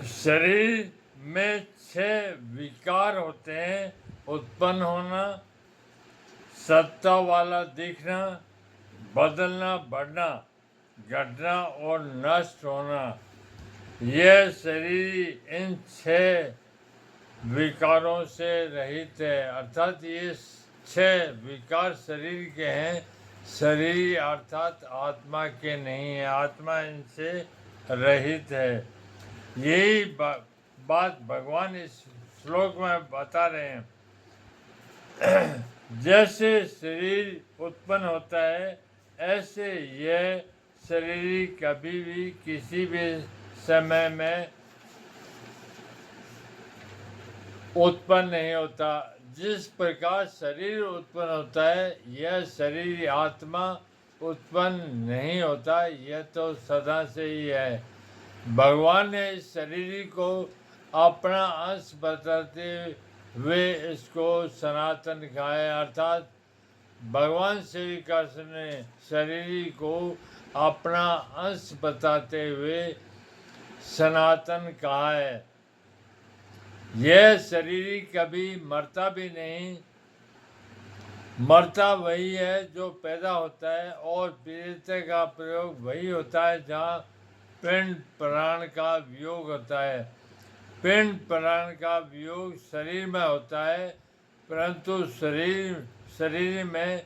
शरीर में 6 विकार होते हैं: उत्पन्न होना, सत्ता वाला दिखना, बदलना, बढ़ना, घटना और नष्ट होना। यह शरीर इन 6 विकारों से रहित है, अर्थात ये 6 विकार शरीर के हैं, शरीर अर्थात आत्मा के नहीं है, आत्मा इनसे रहित है। यही बात भगवान इस श्लोक में बता रहे हैं। जैसे शरीर उत्पन्न होता है, ऐसे यह शरीर कभी भी किसी भी समय में उत्पन्न नहीं होता। जिस प्रकार शरीर उत्पन्न होता है, यह शरीर आत्मा उत्पन्न नहीं होता, यह तो सदा से ही है। भगवान ने इस शरीर को अपना अंश बताते हुए इसको सनातन कहा है, अर्थात भगवान श्री कृष्ण ने शरीर को अपना अंश बताते हुए सनातन कहा है। यह शरीर कभी मरता भी नहीं, मरता वही है जो पैदा होता है, और पीड़ित का प्रयोग वही होता है जहाँ पिंड प्राण का वियोग होता है। पिंड प्राण का वियोग शरीर में होता है, परंतु शरीर में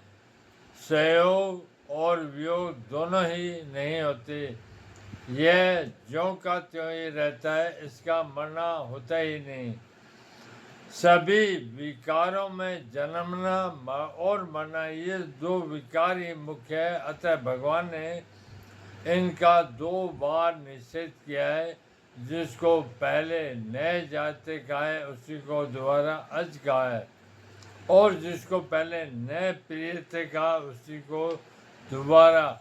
सहयोग और वियोग दोनों ही नहीं होते। यह ज्यों का त्यों ही रहता है, इसका मरना होता ही नहीं। सभी विकारों में जन्मना और मरना, ये 2 विकार ही मुख्य है। अतः भगवान ने इनका 2 बार निषेध किया है। जिसको पहले नए जाते कहा है, उसी को दोबारा अज कहा है, और जिसको पहले नए प्रियते कहा, उसी को दोबारा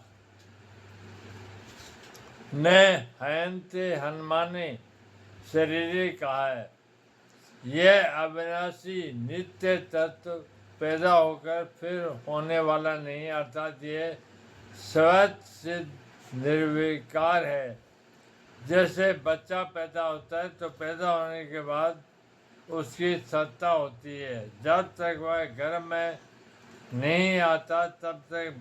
नए हयंते हनुमाने शरीर कहा है। यह अविनाशी नित्य तत्व पैदा होकर फिर होने वाला नहीं, अर्थात यह स्वतः सिद्ध निर्विकार है। जैसे बच्चा पैदा होता है तो पैदा होने के बाद उसकी सत्ता होती है, जब तक वह गर्भ में नहीं आता तब तक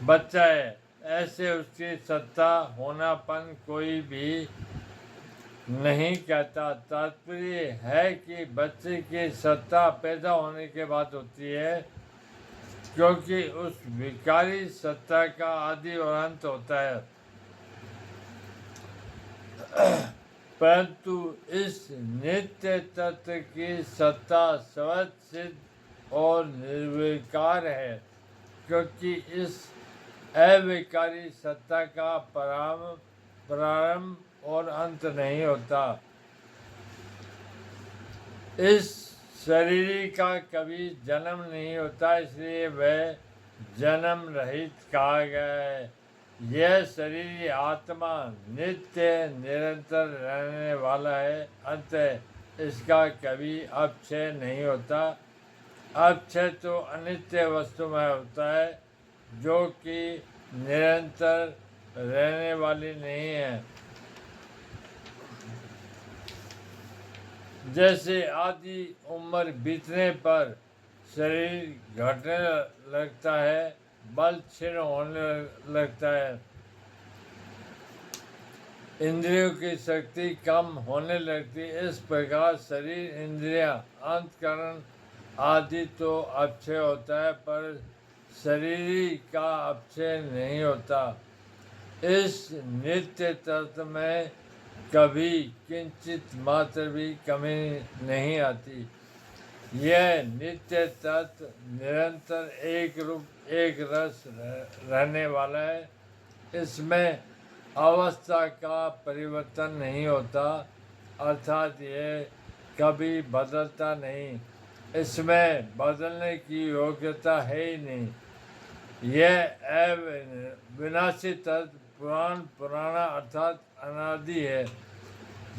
बच्चा है। ऐसे उसकी सत्ता होनापन कोई भी नहीं कहता। तात्पर्य है कि बच्चे की सत्ता पैदा होने के बाद होती है, क्योंकि उस विकारी सत्ता का आदि और अंत होता है। परंतु इस नित्य तत्व की सत्ता स्वतः सिद्ध और निर्विकार है, क्योंकि इस अविकारी सत्ता का प्रारंभ और अंत नहीं होता। इस शरीर का कभी जन्म नहीं होता, इसलिए वह जन्म रहित कहा गया है। यह शरीर आत्मा नित्य निरंतर रहने वाला है, अतः इसका कभी अपक्षय नहीं होता। अपक्षय तो अनित्य वस्तु में होता है, जो कि निरंतर रहने वाली नहीं है। जैसे आदि उम्र बीतने पर शरीर घटने लगता है, बल क्षीण होने लगता है, इंद्रियों की शक्ति कम होने लगती है, इस प्रकार शरीर, इंद्रियां, अंतःकरण आदि तो अक्षय होता है, पर शरीर का अक्षय नहीं होता। इस नित्य तत्व में कभी किंचित मात्र भी कमी नहीं आती। यह नित्य तत्व निरंतर एक रूप एक रस रहने वाला है। इसमें अवस्था का परिवर्तन नहीं होता, अर्थात यह कभी बदलता नहीं। इसमें बदलने की योग्यता है ही नहीं। यह विनाशी तत्व पुराना अर्थात अनादि है।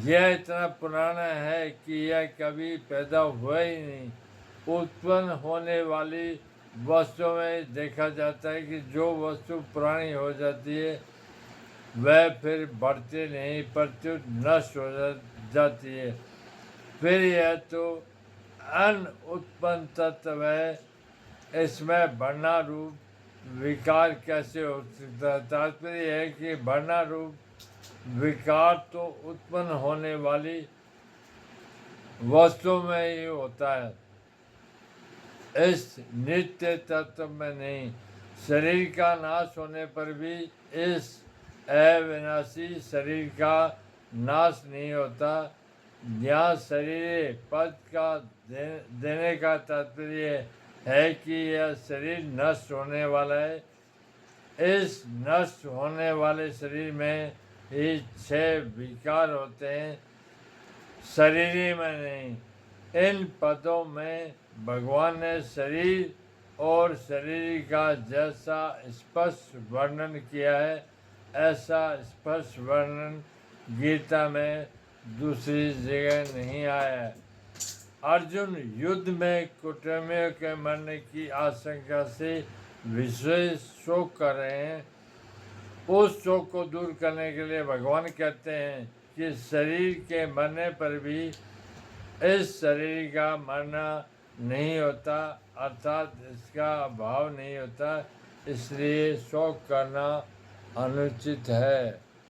यह इतना पुराना है कि यह कभी पैदा हुआ ही नहीं। उत्पन्न होने वाली वस्तुओं में देखा जाता है कि जो वस्तु पुरानी हो जाती है वह फिर बढ़ती नहीं प्रत्युत नष्ट हो जाती है। फिर यह तो अनुत्पन्न तत्व है, इसमें बढ़ना रूप विकार कैसे हो सकता है? तात्पर्य है कि बढ़ना रूप विकार तो उत्पन्न होने वाली वस्तु में ही होता है, इस नित्य तत्व में नहीं। शरीर का नाश होने पर भी इस अविनाशी शरीर का नाश नहीं होता। यहाँ शरीर पद का देने का तात्पर्य है कि यह शरीर नष्ट होने वाला है। इस नष्ट होने वाले शरीर में ही 6 विकार होते हैं, शरीर में नहीं। इन पदों में भगवान ने शरीर और शरीर का जैसा स्पष्ट वर्णन किया है, ऐसा स्पष्ट वर्णन गीता में दूसरी जगह नहीं आया है। अर्जुन युद्ध में कुटुंबियों के मरने की आशंका से विशेष शोक कर रहे हैं। उस शोक को दूर करने के लिए भगवान कहते हैं कि शरीर के मरने पर भी इस शरीर का मरना नहीं होता, अर्थात इसका अभाव नहीं होता, इसलिए शोक करना अनुचित है।